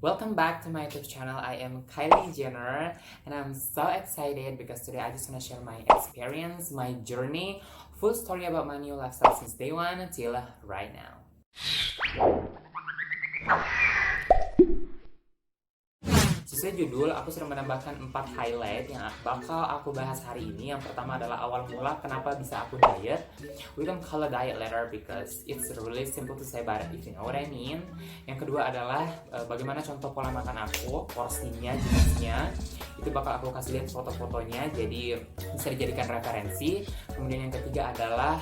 Welcome back to my YouTube channel. I am Kylie Jenner and I'm so excited because today I just want to share my experience, my journey, full story about my new lifestyle since day one until right now. Sesuai judul, aku sudah menambahkan 4 highlight yang bakal aku bahas hari ini. Yang pertama adalah awal mula kenapa bisa aku diet. We don't call a diet later because it's really simple to say, but if you know what I mean. Yang kedua adalah bagaimana contoh pola makan aku, porsinya, jenisnya. Itu bakal aku kasih lihat foto-fotonya, jadi bisa dijadikan referensi. Kemudian yang ketiga adalah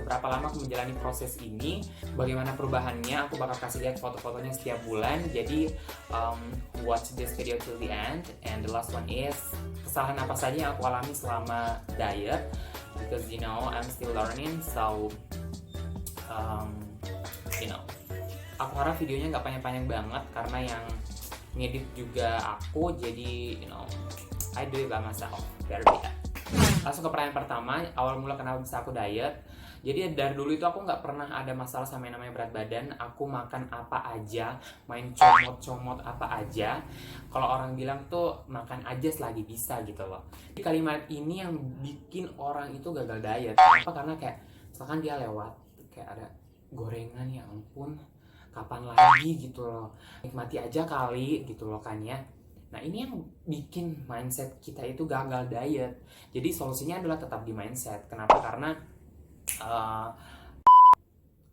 berapa lama aku menjalani proses ini, bagaimana perubahannya. Aku bakal kasih lihat foto-fotonya setiap bulan. Jadi watch this video till the end. And the last one is kesalahan apa saja yang aku alami selama diet, because you know I'm still learning, so you know aku harap videonya nggak panjang-panjang banget karena yang ngedit juga aku, jadi you know I do it by myself. Better be that. Langsung ke pertanyaan pertama, awal mula kenapa bisa aku diet. Jadi dari dulu itu aku nggak pernah ada masalah sama yang namanya berat badan. Aku makan apa aja, main comot-comot apa aja. Kalau orang bilang tuh makan aja selagi bisa gitu loh. Jadi kalimat ini yang bikin orang itu gagal diet. Kenapa? Karena kayak misalkan dia lewat kayak ada gorengan, ya ampun, kapan lagi gitu loh. Nikmati aja kali gitu loh kan ya. Nah ini yang bikin mindset kita itu gagal diet. Jadi solusinya adalah tetap di mindset. Kenapa? Karena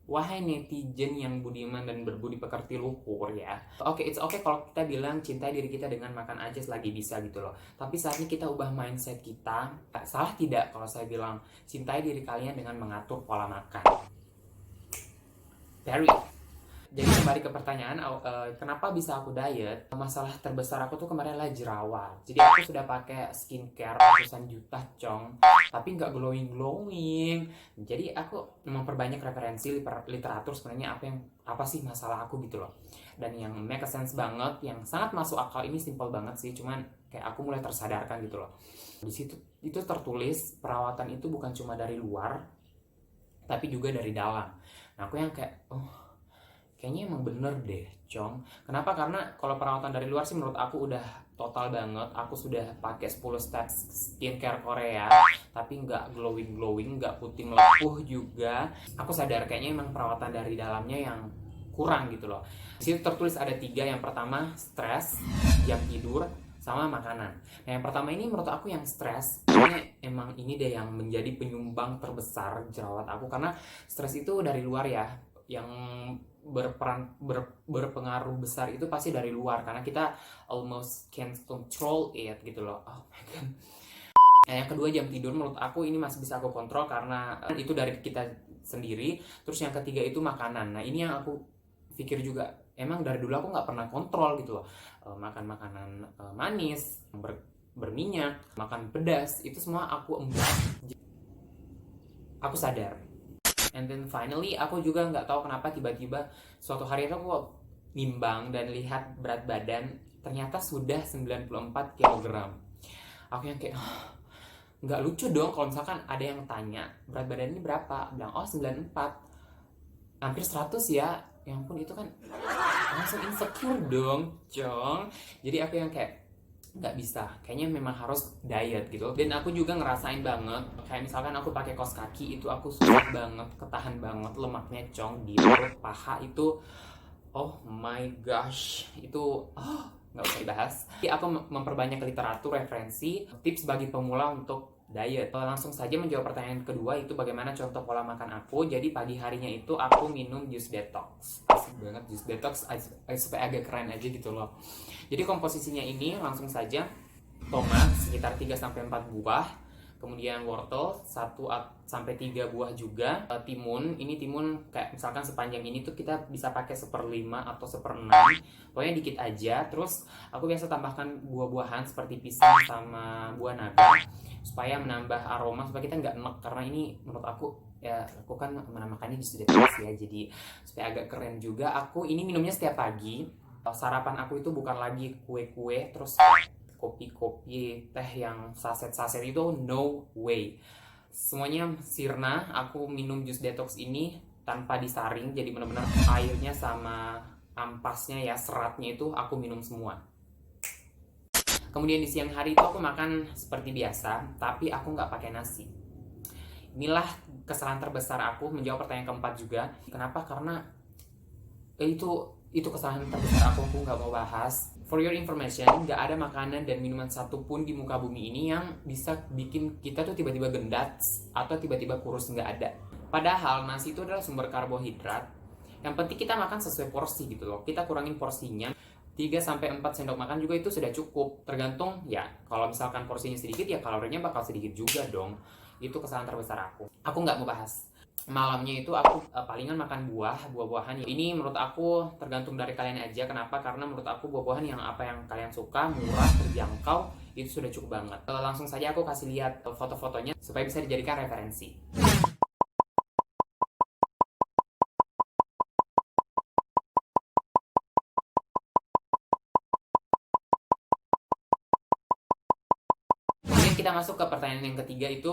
wahai netizen yang budiman dan berbudi pekerti luhur ya. Oke, it's okay kalau kita bilang cintai diri kita dengan makan aja selagi bisa gitu loh. Tapi saatnya kita ubah mindset kita. Salah tidak kalau saya bilang cintai diri kalian dengan mengatur pola makan. Very. Jadi kembali ke pertanyaan, kenapa bisa aku diet? Masalah terbesar aku tuh kemarin adalah jerawat. Jadi aku sudah pakai skincare ratusan juta cong, tapi nggak glowing. Jadi aku memperbanyak referensi literatur sebenarnya apa sih masalah aku gitu loh. Dan yang make sense banget, yang sangat masuk akal ini simple banget sih, cuman kayak aku mulai tersadarkan gitu loh. Di situ itu tertulis perawatan itu bukan cuma dari luar, tapi juga dari dalam. Nah aku yang kayak kayaknya emang bener deh, Cong. Kenapa? Karena kalau perawatan dari luar sih menurut aku udah total banget. Aku sudah pakai 10 steps skincare Korea, tapi nggak glowing, nggak putih melepuh juga. Aku sadar kayaknya emang perawatan dari dalamnya yang kurang gitu loh. Di situ tertulis ada 3. Yang pertama, stres, jam tidur, sama makanan. Nah yang pertama ini menurut aku yang stres, karena emang ini deh yang menjadi penyumbang terbesar jerawat aku. Karena stres itu dari luar ya, yang berpengaruh besar itu pasti dari luar, karena kita almost can't control it gitu loh. Oh my god. Nah, yang kedua jam tidur menurut aku ini masih bisa aku kontrol karena itu dari kita sendiri. Terus yang ketiga itu makanan. Nah ini yang aku pikir juga, emang dari dulu aku nggak pernah kontrol gitu loh. Makan makanan manis, berminyak, makan pedas, itu semua aku embat. Aku sadar. And then finally aku juga nggak tahu kenapa tiba-tiba suatu hari itu aku nimbang dan lihat berat badan ternyata sudah 94 kg. Aku yang kayak nggak lucu dong kalau misalkan ada yang tanya berat badan ini berapa, bilang 94, hampir 100 ya. Yang pun itu kan langsung insecure dong, Cong. Jadi aku yang kayak nggak bisa, kayaknya memang harus diet gitu. Dan aku juga ngerasain banget kayak misalkan aku pakai kaos kaki itu aku susah banget ketahan banget lemaknya, Cong, di perut paha itu. Oh my gosh, itu nggak usah dibahas. Jadi aku memperbanyak literatur referensi tips bagi pemula untuk diet. Langsung saja menjawab pertanyaan kedua, itu bagaimana contoh pola makan aku. Jadi pagi harinya itu aku minum jus detox. Asik banget jus detox, supaya agak keren aja gitu loh. Jadi komposisinya ini langsung saja tomat sekitar 3-4 buah, kemudian wortel 1-3 buah juga, timun. Ini timun kayak misalkan sepanjang ini tuh kita bisa pakai 1/5 atau 1/6, pokoknya dikit aja. Terus aku biasa tambahkan buah-buahan seperti pisang sama buah naga supaya menambah aroma, supaya kita nggak enek, karena ini menurut aku ya, aku kan menamakannya jus detox ya, jadi supaya agak keren juga. Aku ini minumnya setiap pagi. Sarapan aku itu bukan lagi kue-kue terus kopi-kopi, teh yang saset-saset itu, no way. Semuanya sirna. Aku minum jus detox ini tanpa disaring, jadi benar-benar airnya sama ampasnya ya, seratnya itu aku minum semua. Kemudian di siang hari itu aku makan seperti biasa, tapi aku nggak pakai nasi. Inilah kesalahan terbesar aku, menjawab pertanyaan keempat juga. Kenapa? Karena itu kesalahan terbesar aku nggak mau bahas. For your information, nggak ada makanan dan minuman satupun di muka bumi ini yang bisa bikin kita tuh tiba-tiba gendat atau tiba-tiba kurus, nggak ada. Padahal nasi itu adalah sumber karbohidrat. Yang penting kita makan sesuai porsi gitu loh. Kita kurangin porsinya. 3-4 sendok makan juga itu sudah cukup. Tergantung ya, kalau misalkan porsinya sedikit ya kalorinya bakal sedikit juga dong. Itu kesalahan terbesar aku. Aku nggak mau bahas. Malamnya itu aku palingan makan buah-buahan. Ini menurut aku tergantung dari kalian aja. Kenapa? Karena menurut aku buah-buahan yang apa yang kalian suka, murah, terjangkau, itu sudah cukup banget. Langsung saja aku kasih lihat foto-fotonya supaya bisa dijadikan referensi. Kita masuk ke pertanyaan yang ketiga itu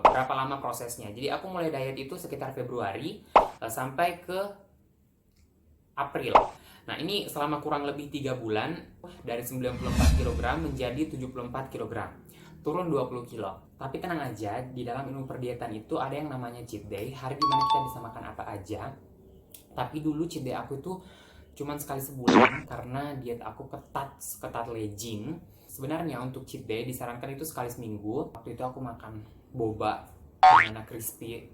berapa lama prosesnya. Jadi aku mulai diet itu sekitar Februari sampai ke April. Nah ini selama kurang lebih 3 bulan dari 94 kg menjadi 74 kg, turun 20 kilo. Tapi tenang aja, di dalam ilmu perdietan itu ada yang namanya cheat day, hari dimana kita bisa makan apa aja. Tapi dulu cheat day aku itu cuman sekali sebulan karena diet aku ketat legging. Sebenarnya untuk cheat day disarankan itu sekali seminggu. Waktu itu aku makan boba banana crispy.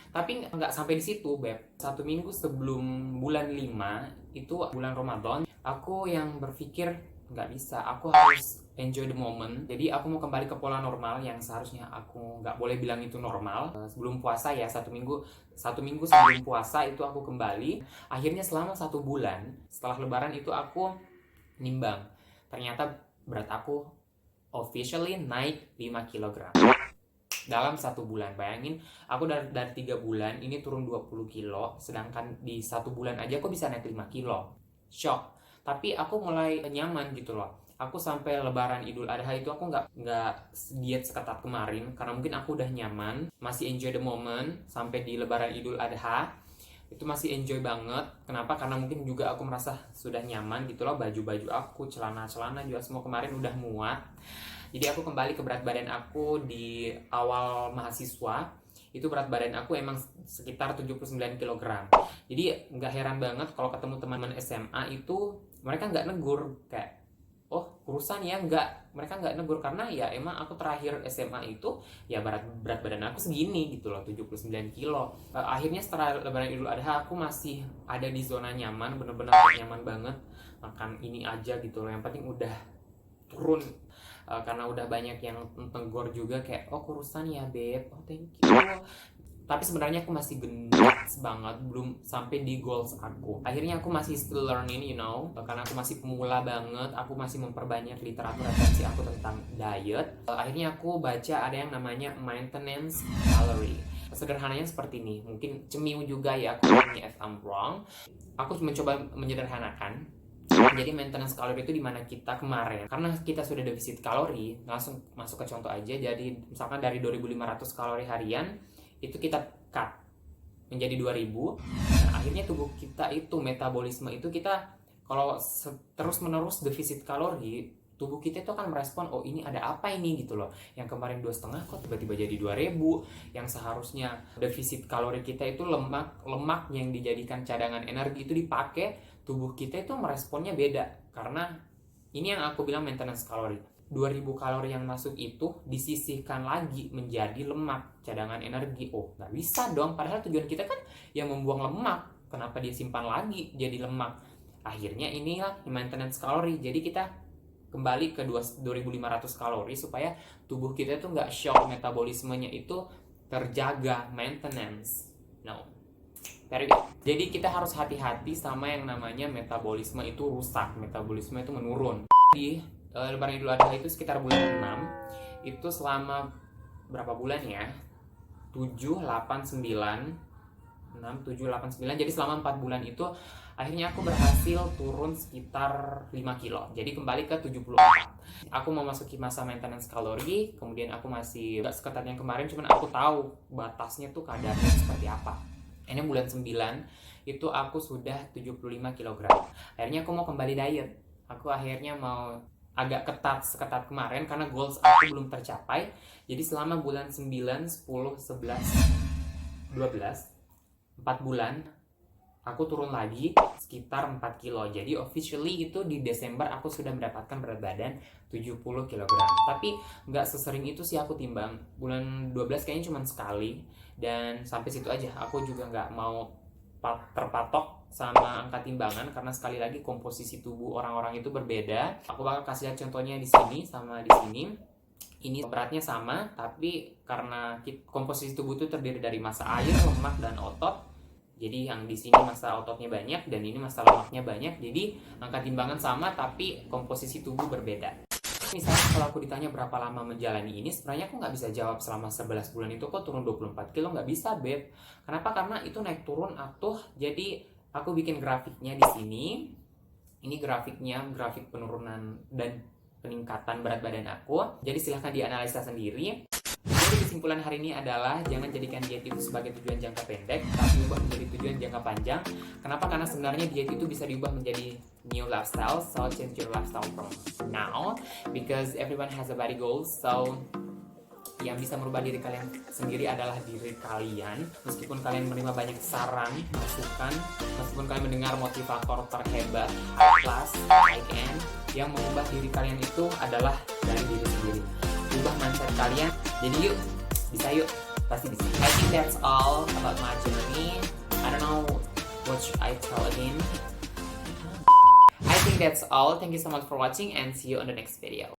Tapi nggak sampai di situ, Beb. 1 minggu sebelum bulan 5, itu bulan Ramadan, aku yang berpikir nggak bisa, aku harus enjoy the moment. Jadi aku mau kembali ke pola normal yang seharusnya aku nggak boleh bilang itu normal. Sebelum puasa ya, 1 minggu sebelum puasa itu aku kembali. Akhirnya selama 1 bulan setelah lebaran itu aku nimbang. Ternyata berat aku officially naik 5 kg dalam 1 bulan. Bayangin, aku dari 3 bulan ini turun 20 kilo, sedangkan di 1 bulan aja aku bisa naik 5 kilo. Shock. Tapi aku mulai nyaman gitu loh. Aku sampai lebaran Idul Adha itu aku nggak diet seketat kemarin, karena mungkin aku udah nyaman, masih enjoy the moment. Sampai di lebaran Idul Adha itu masih enjoy banget. Kenapa? Karena mungkin juga aku merasa sudah nyaman gitu loh. Baju-baju aku, celana-celana juga semua kemarin udah muat. Jadi aku kembali ke berat badan aku di awal mahasiswa. Itu berat badan aku emang sekitar 79 kg. Jadi nggak heran banget kalau ketemu teman-teman SMA itu mereka nggak negur kayak, oh kurusan ya, mereka nggak negur, karena ya emang aku terakhir SMA itu ya berat badan aku segini gitu loh, 79 kilo. Akhirnya setelah lebaran Idul Adha aku masih ada di zona nyaman, bener-bener nyaman banget, makan ini aja gitu loh, yang penting udah turun. Karena udah banyak yang tegur juga kayak, oh kurusan ya beb, oh thank you. Tapi sebenarnya aku masih gendut banget, belum sampai di goals aku. Akhirnya aku masih still learning, karena aku masih pemula banget. Aku masih memperbanyak literatur referensi aku tentang diet. Akhirnya aku baca ada yang namanya maintenance calorie. Sederhananya seperti ini, mungkin cemiu juga ya, aku if I'm wrong. Aku mencoba menyederhanakan. Jadi maintenance kalori itu dimana kita kemarin, karena kita sudah defisit kalori, langsung masuk ke contoh aja. Jadi misalkan dari 2.500 kalori harian itu kita cut menjadi 2.000. Nah, akhirnya tubuh kita itu metabolisme itu kita kalau terus menerus defisit kalori, tubuh kita itu akan merespon, oh ini ada apa ini gitu loh. Yang kemarin 2,5 kok tiba-tiba jadi 2.000. Yang seharusnya defisit kalori kita itu lemak yang dijadikan cadangan energi itu dipakai, tubuh kita itu meresponnya beda. Karena ini yang aku bilang maintenance kalori. 2.000 kalori yang masuk itu disisihkan lagi menjadi lemak, cadangan energi. Oh, nggak bisa dong. Padahal tujuan kita kan yang membuang lemak. Kenapa dia simpan lagi jadi lemak? Akhirnya inilah maintenance kalori. Jadi kita kembali ke 2.500 kalori supaya tubuh kita itu nggak shock, metabolismenya itu terjaga, maintenance. No. Jadi kita harus hati-hati sama yang namanya metabolisme itu rusak, metabolisme itu menurun. Di lebaran Idul Adha itu sekitar bulan 6, itu selama berapa bulan ya? 7, 8, 9, 6, 7, 8, 9. Jadi selama 4 bulan itu akhirnya aku berhasil turun sekitar 5 kilo. Jadi kembali ke 74. Aku memasuki masa maintenance kalori, kemudian aku masih gak seketat yang kemarin, cuman aku tahu batasnya tuh kadarnya seperti apa. Ini bulan 9 itu aku sudah 75 kg. Akhirnya aku mau kembali diet. Aku akhirnya mau agak ketat seketat kemarin karena goals aku belum tercapai. Jadi selama bulan 9, 10, 11, 12, 4 bulan aku turun lagi sekitar 4 kilo. Jadi officially itu di Desember aku sudah mendapatkan berat badan 70 kg. Tapi nggak sesering itu sih aku timbang. Bulan 12 kayaknya cuma sekali. Dan sampai situ aja. Aku juga nggak mau terpatok sama angka timbangan karena sekali lagi komposisi tubuh orang-orang itu berbeda. Aku bakal kasih lihat contohnya di sini sama di sini. Ini beratnya sama, tapi karena komposisi tubuh itu terdiri dari massa air, lemak, dan otot. Jadi yang di sini massa ototnya banyak dan ini massa lemaknya banyak. Jadi angka timbangan sama tapi komposisi tubuh berbeda. Misalnya kalau aku ditanya berapa lama menjalani ini, sebenarnya aku nggak bisa jawab selama 11 bulan itu kok turun 24 kilo, nggak bisa, Beb. Kenapa? Karena itu naik turun atuh. Jadi aku bikin grafiknya di sini. Ini grafiknya, grafik penurunan dan peningkatan berat badan aku. Jadi silahkan dianalisa sendiri. Jadi kesimpulan hari ini adalah jangan jadikan diet itu sebagai tujuan jangka pendek, tapi ubah menjadi tujuan jangka panjang. Kenapa? Karena sebenarnya diet itu bisa diubah menjadi new lifestyle. So change your lifestyle from now, because everyone has a body goals. So yang bisa merubah diri kalian sendiri adalah diri kalian. Meskipun kalian menerima banyak saran, masukan, meskipun kalian mendengar motivator terhebat, kelas, high-end, yang mengubah diri kalian itu adalah dari diri sendiri. Ubah mindset kalian. Jadi yuk, bisa yuk, pasti bisa. I think that's all about my journey. I don't know what should I tell again. I think that's all. Thank you so much for watching and see you on the next video.